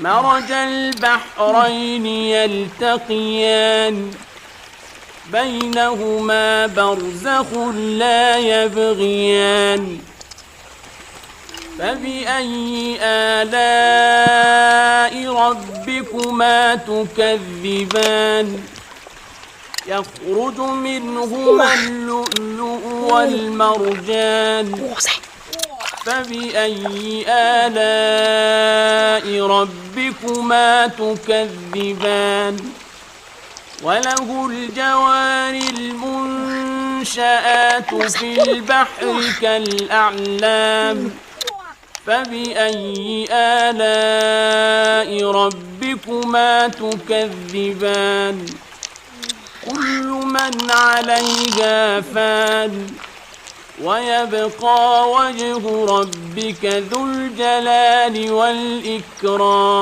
مرج البحرين يلتقيان بينهما برزخ لا يبغيان فبأي آلاء ربكما تكذبان يخرج منهما اللؤلؤ والمرجان فبأي آلاء ربكما تكذبان وله الجوار المنشآت في البحر كالأعلام فبأي آلاء ربكما تكذبان كل من عليها فان ويبقى وجه ربك ذو الجلال والإكرام